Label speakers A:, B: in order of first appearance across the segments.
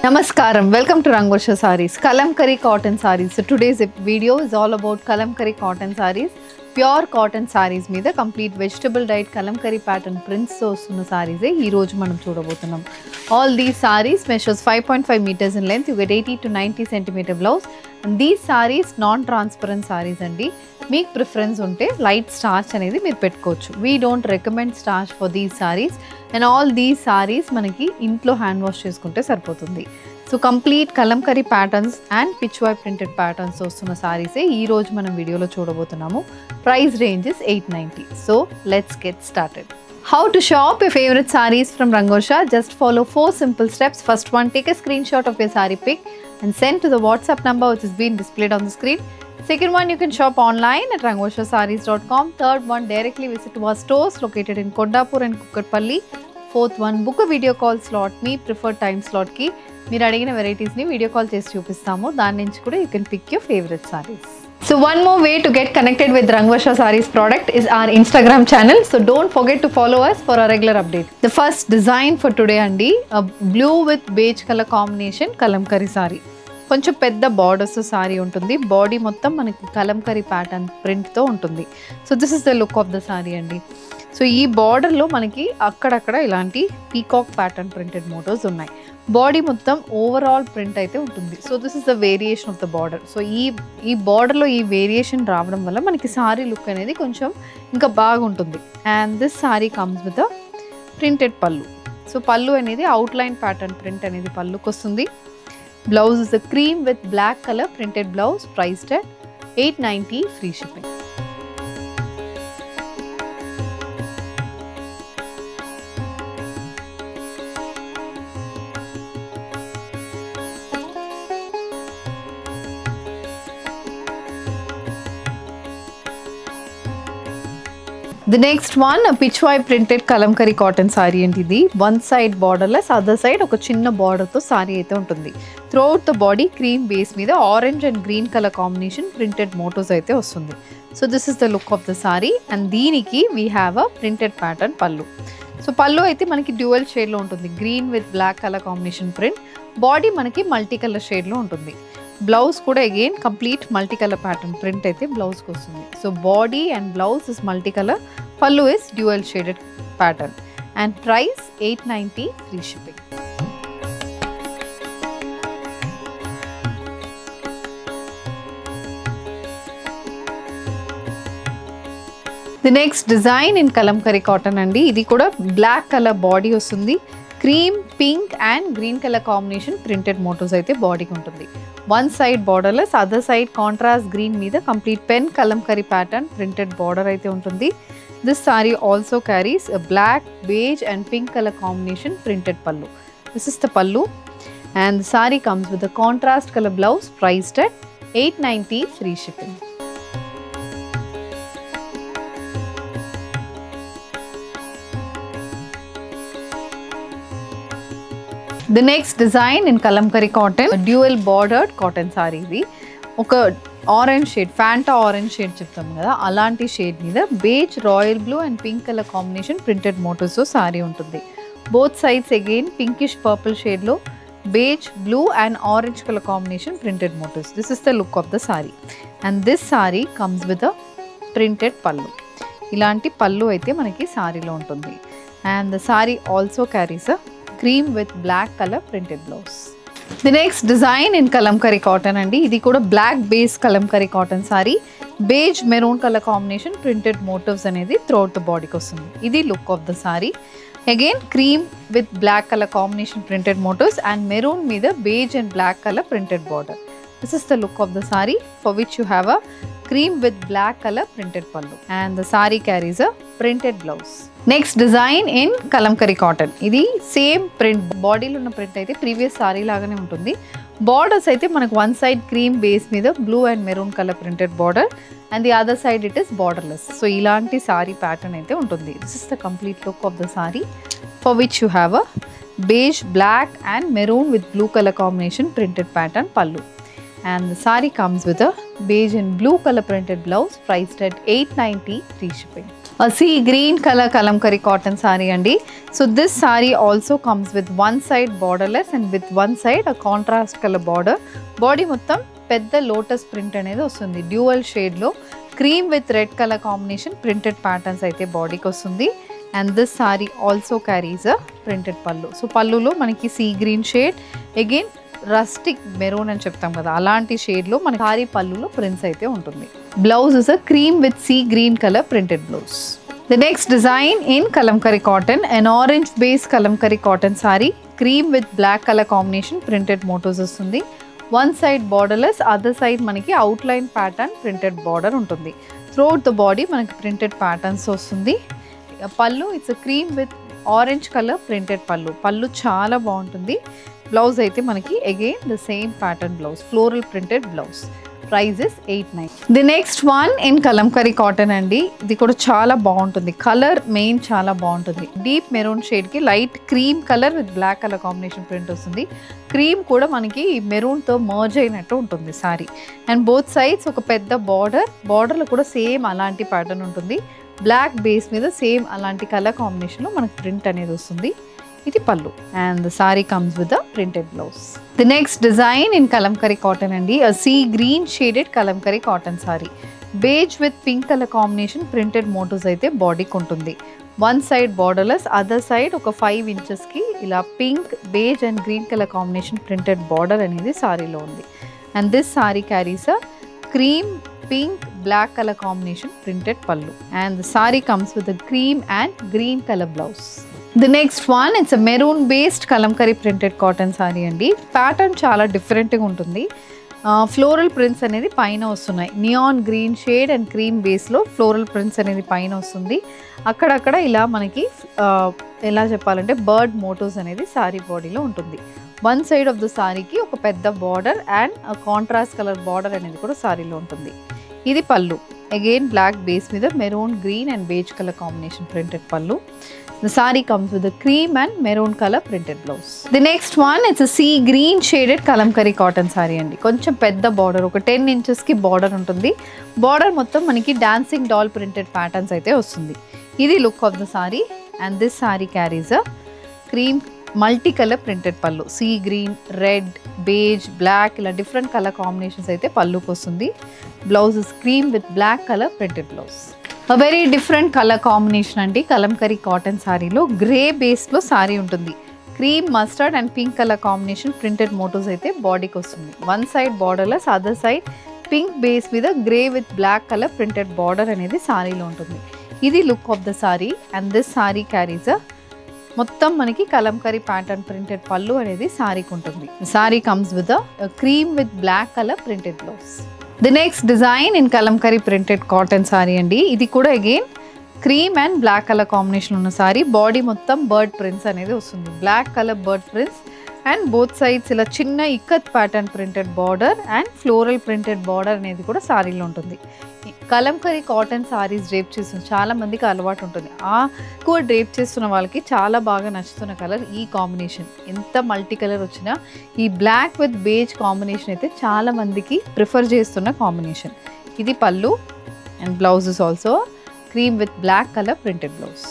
A: Namaskaram, welcome to Rangosha Sarees, Kalamkari cotton sarees. So today's video is all about Kalamkari cotton sarees, pure cotton sarees meeda complete vegetable dyed Kalamkari pattern prints తో వస్తున్న sarees ఈ రోజు మనం చూడబోతున్నాం. All these sarees measures 5.5 meters in length. You get 80 to 90 centimeter blouse. And these sarees non-transparent sarees andi. మీకు preference ఉంటే light starch అనేది మీరు పెట్టుకోవచ్చు. We don't recommend starch for these sarees and all these sarees మనకి ఇంట్లో hand wash చేసుకుంటే సరిపోతుంది. So complete Kalamkari patterns and Pichwai printed patterns వస్తున్న సారీసే ఈ రోజు మనం వీడియోలో చూడబోతున్నాము. Price range is 890. So let's get started. How to shop your favorite sarees from Rangosha? Just follow 4 simple steps. First one, take a screenshot of your saree pic and send to the WhatsApp number which is being displayed on the screen. Second one, you can shop online at rangoshasarees.com. Third one, directly visit to our stores located in Kodapur and Kukatpalli. Fourth one, book a video call slot. Me preferred time slot ki meer adigina varieties ni video call chesi chupistamu. Dani nunchi kuda you can pick your favorite sarees. So one more way to get connected with Rangosha Sarees product is our Instagram channel. So don't forget to follow us for our regular update. The first design for today andi, a blue with beige color combination kalamkari saree. కొంచెం పెద్ద borders sorry ఉంటుంది. Body మొత్తం మనకి Kalamkari pattern ప్రింట్తో ఉంటుంది. So this is the look of the sorry అండి. So ఈ బార్డర్లో మనకి అక్కడక్కడ ఇలాంటి పీకాక్ ప్యాటర్న్ ప్రింటెడ్ మోటోస్ ఉన్నాయి. బాడీ మొత్తం ఓవరాల్ ప్రింట్ అయితే ఉంటుంది. So this is the variation of the border. So ఈ బార్డర్లో ఈ వేరియేషన్ రావడం వల్ల మనకి సారీ లుక్ అనేది కొంచెం ఇంకా బాగుంటుంది. And this sorry comes with printed pallu. So పళ్ళు అనేది అవుట్లైన్ ప్యాటర్న్ ప్రింట్ అనేది పళ్ళుకి వస్తుంది. Blouse is a cream with black color printed blouse, priced at 890, free shipping. The next one, a pitch white printed kalamkari cotton saree and idi one side borderless, other side oka chinna border tho saree aithe untundi. Throughout the body cream base meeda orange and green color combination printed motifs aithe vastundi. So this is the look of the saree and deeniki we have a printed pattern pallu. So pallu aithe manaki dual shade lo untundi, green with black color combination print. Body manaki multicolor shade lo untundi. Blouse kuda again complete multicolor pattern print aithe blouse ku vastundi. So body and blouse is multicolor, pallu is dual shaded pattern and price 890, free shipping. The next design in kalamkari cotton andi, idi kuda black color body vastundi. Cream, pink and green color combination printed motifs aithe body ku untundi. One side borderless, other side contrast green meeda complete pen kalamkari pattern printed border aithe untundi. This saree also carries a black, beige and pink color combination printed pallu. This is the pallu and the saree comes with a contrast color blouse, priced at 890, free shipping. The next design in kalamkari cotton, a dual bordered cotton saree idi. Oka orange shade, Fanta orange shade చెప్తాం కదా, అలాంటి shade మీద beige, royal blue and pink color combination printed motifs తో saree ఉంటుంది. Both sides again pinkish purple shade లో beige, blue and orange color combination printed motifs. This is the look of the saree and this saree comes with a printed pallu. ఇలాంటి పళ్ళు అయితే మనకి సారీలో ఉంటుంది and the saree also carries a cream with black color printed blouse. The next design in kalamkari cotton andi, idi kuda black base kalamkari cotton saree, beige maroon color combination printed motifs anedi throughout the body ku vastundi. Idi look of the saree. Again cream with black color combination printed motifs and maroon meeda beige and black color printed border. This is the look of the saree, for which you have a cream with black color printed pallu and the saree carries a printed blouse. Next design in kalamkari cotton, ఇది same print, బాడీలో ఉన్న print అయితే previous sorry లాగానే ఉంటుంది. Borders అయితే మనకు one side cream base మీద blue and maroon colour printed border and the other side it is borderless. So ఇలాంటి సారీ ప్యాటర్న్ అయితే ఉంటుంది. This is the complete look of the sorry, for which you have a beige, black and maroon with blue color combination printed pattern pallu. And the saree comes with a beige and blue color printed blouse, priced at 890, free shipping. sea green color kalamkari cotton saree andi. So this saree also comes with one side borderless and with one side a contrast color border. Body మొత్తం పెద్ద lotus print అనేది వస్తుంది. Dual shade లో cream with red colour combination printed patterns అయితే బాడీకి వస్తుంది. And this sorry also carries a printed pallu. So పళ్ళులో మనకి sea green shade, again rustic maroon అని చెప్తాం కదా, అలాంటి షేడ్లో మన సారీ పళ్ళులో ప్రింట్స్ అయితే ఉంటుంది. Blouse is a cream with sea green colour printed blouse. The next design in kalamkari cotton, an orange base Kalamkari cotton sari, cream with black colour combination printed motifs వస్తుంది. One side borderless, other side మనకి outline pattern printed border ఉంటుంది. Throughout the body మనకి printed patterns వస్తుంది. Pallu it's cream with orange colour printed pallu. Pallu చాలా బాగుంటుంది. Blouse అయితే మనకి again the same pattern blouse, floral printed blouse. Price is 8,900. The next one in kalamkari cotton అండి. ఇది కూడా చాలా బాగుంటుంది. కలర్ మెయిన్ చాలా బాగుంటుంది. డీప్ మెరూన్ షేడ్కి light cream colour with black colour combination print వస్తుంది. క్రీమ్ కూడా మనకి మెరూన్తో మర్జ్ అయినట్టు ఉంటుంది సారీ. అండ్ బోత్ సైడ్స్ ఒక పెద్ద బార్డర్లో కూడా సేమ్ అలాంటి ప్యాటర్న్ ఉంటుంది. బ్లాక్ బేస్ మీద సేమ్ అలాంటి కలర్ కాంబినేషన్లో మనకి ప్రింట్ అనేది వస్తుంది. ఇది pallu and the sari comes with a printed blouse. The next design in kalamkari cotton అండి. Sea green shaded Kalamkari cotton sari, beige with pink colour combination printed motifs అయితే బాడీకి ఉంటుంది. One side borderless, other side ఒక 5 ఇంచెస్కి ఇలా pink, beige and green colour combination printed border అనేది సారీలో ఉంది. And this sorry carries a cream, pink, black color combination printed pallu, and the saree comes with a cream and green color blouse. The next one, it's a maroon based kalamkari printed cotton saree andi. Pattern చాలా different గా ఉంటుంది. Floral prints అనేది పైన వస్తున్నాయి. Neon green shade and cream బేస్లో floral prints అనేది పైన వస్తుంది. అక్కడక్కడ ఇలా మనకి ఎలా చెప్పాలంటే బర్డ్ మోటోస్ అనేది సారీ బాడీలో ఉంటుంది. వన్ సైడ్ ఆఫ్ ద సారీకి ఒక పెద్ద border and contrast colour border అనేది కూడా సారీలో ఉంటుంది. ఇది పళ్ళు, అగైన్ బ్లాక్ బేస్ మీద maroon, green and beige colour combination printed పళ్ళు. The saree comes with a cream and maroon color printed blouse. The next one, it's a sea green shaded kalamkari cotton saree andi. కొంచెం పెద్ద border, ఒక 10 inches కి border ఉంటుంది. Border మొత్తం మనకి dancing doll printed patterns అయితే వస్తుంది. ఇది look of the sorry and this sorry carries a cream multi colour printed pallu. Sea green, red, beige, black ఇలా డిఫరెంట్ కలర్ కాంబినేషన్స్ అయితే పళ్ళుకి వస్తుంది. Blouse is cream with black colour printed blouse. Very different colour combination అండి. Kalamkari cotton సారీలో grey బేస్లో సారీ ఉంటుంది. Cream, mustard and pink colour combination printed motifs అయితే బాడీకి వస్తుంది. One side borderless, other side pink base మీద grey with black colour printed border అనేది సారీలో ఉంటుంది. ఇది look of the sorry and this sorry carries మొత్తం మనకి కలంకరీ ప్యాటర్న్ ప్రింటెడ్ పళ్ళు అనేది సారీకి ఉంటుంది. Saree comes with cream with black colour printed blouse. The next design in Kalamkari printed cotton sorry అండి. ఇది కూడా again cream and black colour combination ఉన్న saree. Body మొత్తం బర్డ్ ప్రింట్స్ అనేది వస్తుంది. Black colour bird prints and both sides ఇలా చిన్న ikat pattern printed border and floral printed border అనేది కూడా సారీలో ఉంటుంది. కలంకరీ కాటన్ సారీస్ డ్రేప్ చేస్తున్న చాలా మందికి అలవాటు ఉంటుంది. ఎక్కువ డ్రేప్ చేస్తున్న వాళ్ళకి చాలా బాగా నచ్చుతున్న కలర్ ఈ కాంబినేషన్. ఎంత మల్టీ కలర్ వచ్చినా ఈ బ్లాక్ విత్ బేజ్ కాంబినేషన్ అయితే చాలా మందికి ప్రిఫర్ చేస్తున్న కాంబినేషన్. ఇది pallu and blouse is also cream with black colour printed blouse.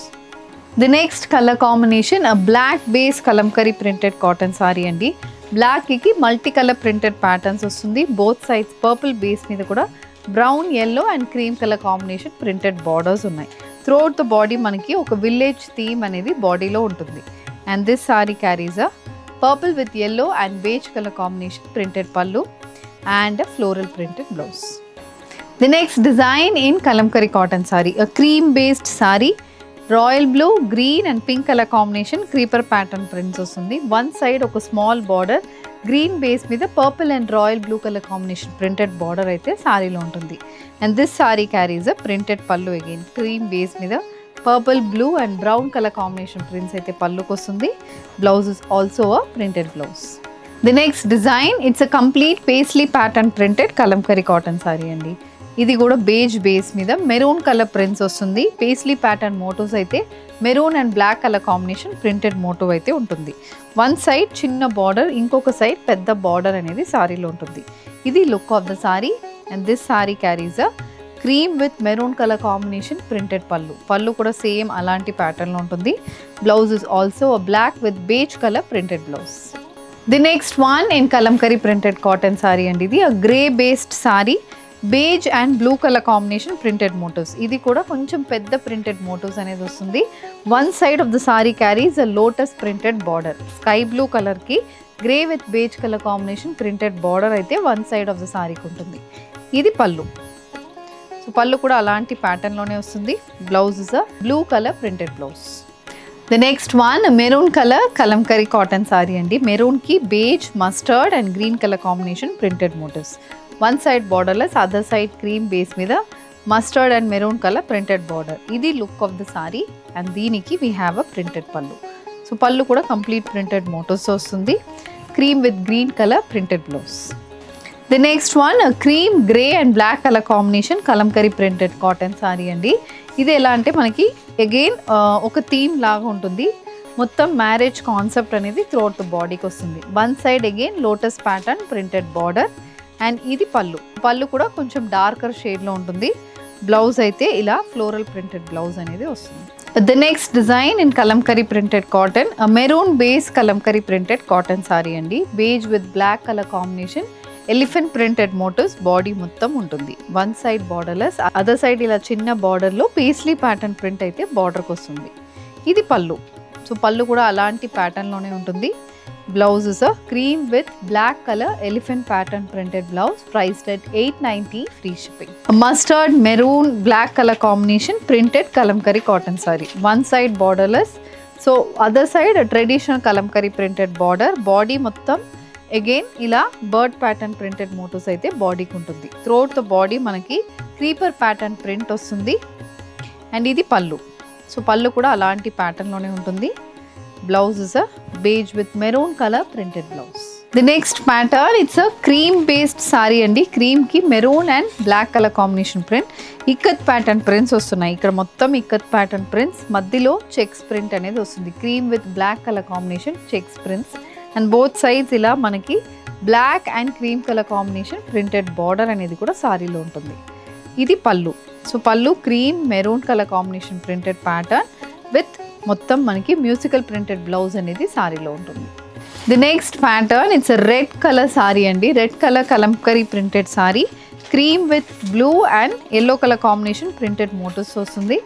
A: The next colour combination black base Kalamkari printed cotton sorry అండి. బ్లాక్కి మల్టీ కలర్ ప్రింటెడ్ ప్యాటర్న్స్ వస్తుంది. బోత్ సైడ్స్ పర్పుల్ బేస్ మీద కూడా brown, yellow and cream colour combination printed borders ఉన్నాయి. Throughout the body మనకి ఒక village theme అనేది బాడీలో ఉంటుంది. And this sorry carries a purple with yellow and beige colour combination printed పళ్ళు and floral printed blouse. The next design in kalamkari cotton sari, cream based sorry, royal blue, green and pink colour combination creeper pattern prints వస్తుంది. One side ఒక small border, green base మీద purple and royal blue colour combination printed border అయితే సారీలో ఉంటుంది. And this sorry carries a printed పళ్ళు, again cream base మీద purple, blue and brown colour combination prints అయితే పళ్ళుకి వస్తుంది. Blouse is also a printed blouse. The next design, it's a complete paisley pattern printed Kalamkari cotton sorry అండి. ఇది కూడా beige base మీద maroon colour prints వస్తుంది. Paisley pattern motifs అయితే maroon and black colour combination printed motif అయితే ఉంటుంది. One side చిన్న border, ఇంకొక సైడ్ పెద్ద బార్డర్ అనేది సారీలో ఉంటుంది. ఇది look of the sorry and this sorry carries a cream with maroon colour combination printed pallu. Pallu కూడా సేమ్ అలాంటి ప్యాటర్న్లో ఉంటుంది. Blouse is also black with beige colour printed blouse. The next one in Kalamkari printed cotton sorry అండి. ఇది grey based sari, beige and blue colour combination printed motifs. ఇది కూడా కొంచెం పెద్ద ప్రింటెడ్ మోటివ్స్ అనేది వస్తుంది. One side of the sari carries a lotus printed border. Sky blue కలర్కి grey with beige colour combination printed border అయితే వన్ సైడ్ ఆఫ్ ద సారీకి ఉంటుంది. ఇది పళ్ళు. సో పళ్ళు కూడా అలాంటి ప్యాటర్న్లోనే వస్తుంది. Blouse is a blue colour printed blouse. The next one maroon colour Kalamkari cotton sorry అండి. మెరూన్కి beige, mustard and green colour combination printed motifs. One side borderless, other side cream base మీద mustard and maroon colour printed border. ఇది look of the sorry and దీనికి we have a printed pallu. So pallu కూడా complete printed motifs వస్తుంది. Cream with green colour printed blouse. The next one cream grey and black colour combination Kalamkari printed cotton sorry అండి. ఇది ఎలా అంటే మనకి again ఒక theme లాగా ఉంటుంది. మొత్తం మ్యారేజ్ కాన్సెప్ట్ అనేది త్రూఅవుట్ ద బాడీకి వస్తుంది. One side again lotus pattern printed border and ఇది పళ్ళు. పళ్ళు కూడా కొంచెం డార్కర్ షేడ్లో ఉంటుంది. బ్లౌజ్ అయితే ఇలా ఫ్లోరల్ ప్రింటెడ్ బ్లౌజ్ అనేది వస్తుంది. The next design in Kalamkari printed cotton, maroon base Kalamkari printed cotton sorry అండి. Beige with black colour combination, elephant printed motifs body మొత్తం ఉంటుంది. One side borderless, other side ఇలా చిన్న బార్డర్లో పేస్లీ ప్యాటర్న్ ప్రింట్ అయితే బార్డర్కి వస్తుంది. ఇది పళ్ళు. సో పళ్ళు కూడా అలాంటి ప్యాటర్న్లోనే ఉంటుంది. Blouse is a cream with black colour elephant pattern printed blouse, priced at $890 free shipping. Mustard maroon black colour combination printed Kalamkari cotton saree. One side borderless, so other side traditional Kalamkari printed border. Body మొత్తం again ఇలా bird pattern printed motifs అయితే బాడీకి ఉంటుంది. Throughout the body మనకి creeper pattern print వస్తుంది. And ఇది pallu. So pallu కూడా అలాంటి ప్యాటర్న్లోనే ఉంటుంది. Blouse is a beige with maroon colour printed blouse. The next pattern it's a cream based sari అండి. క్రీమ్కి maroon and black colour combination print. Ikat pattern prints వస్తున్నాయి. ఇక్కడ మొత్తం ఇక్కత్ ప్యాటర్న్ ప్రింట్స్, మధ్యలో చెక్స్ ప్రింట్ అనేది వస్తుంది. Cream with black colour combination checks prints and both sides ఇలా మనకి black and cream colour combination printed border అనేది కూడా సారీలో ఉంటుంది. ఇది pallu. So pallu cream maroon colour combination printed pattern with మొత్తం మనకి మ్యూజికల్ ప్రింటెడ్ బ్లౌజ్ అనేది సారీలో ఉంటుంది. The next pattern it's red colour sari అండి. Red colour kalamkari printed sari, cream with blue and yellow colour combination printed motifs వస్తుంది.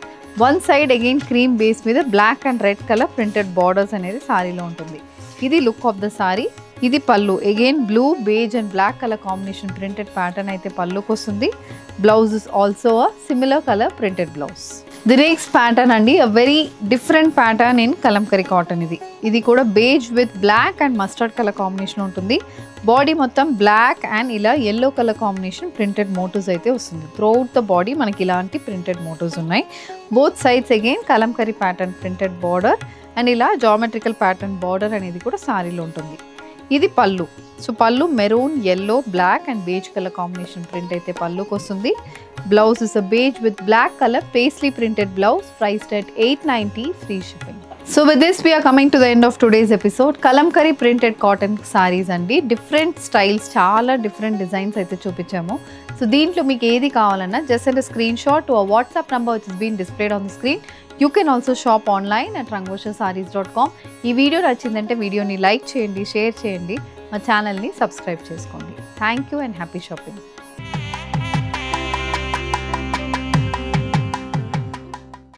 A: One side again cream base మీద black and red colour printed borders అనేది సారీలో ఉంటుంది. ఇది లుక్ ఆఫ్ ద సారీ. ఇది pallu. Again blue, beige and black colour combination printed pattern అయితే పళ్ళుకి వస్తుంది. Blouse is also a similar colour printed blouse. The next pattern అండి, a very different pattern in kalamkari cotton. ఇది కూడా beige with black and mustard colour combination ఉంటుంది. Body మొత్తం black and ఇలా yellow colour combination printed motifs అయితే వస్తుంది. Throughout the body మనకి ఇలాంటి ప్రింటెడ్ మోటివ్స్ ఉన్నాయి. Both sides again kalamkari pattern printed border and ఇలా జామెట్రికల్ ప్యాటర్న్ బార్డర్ అనేది కూడా సారీలో ఉంటుంది. ఇది pallu. So pallu maroon, yellow, black and beige colour combination print అయితే పళ్ళుకి వస్తుంది. Blouse is a beige with black colour paisley printed blouse, priced at $890 free shipping. So with this we're coming to the end of today's episode. Kalamkari printed cotton sarees అండి. Different styles, చాలా different designs అయితే చూపించాము. సో దీంట్లో మీకు ఏది కావాలన్నా just send screen shot to a WhatsApp number which is being displayed on the screen. You can also shop online at rangoshasarees.com. ఈ వీడియో నచ్చిందంటే వీడియోని లైక్ చేయండి, షేర్ చేయండి, మా ఛానల్ని సబ్స్క్రైబ్ చేసుకోండి. Thank you and happy shopping.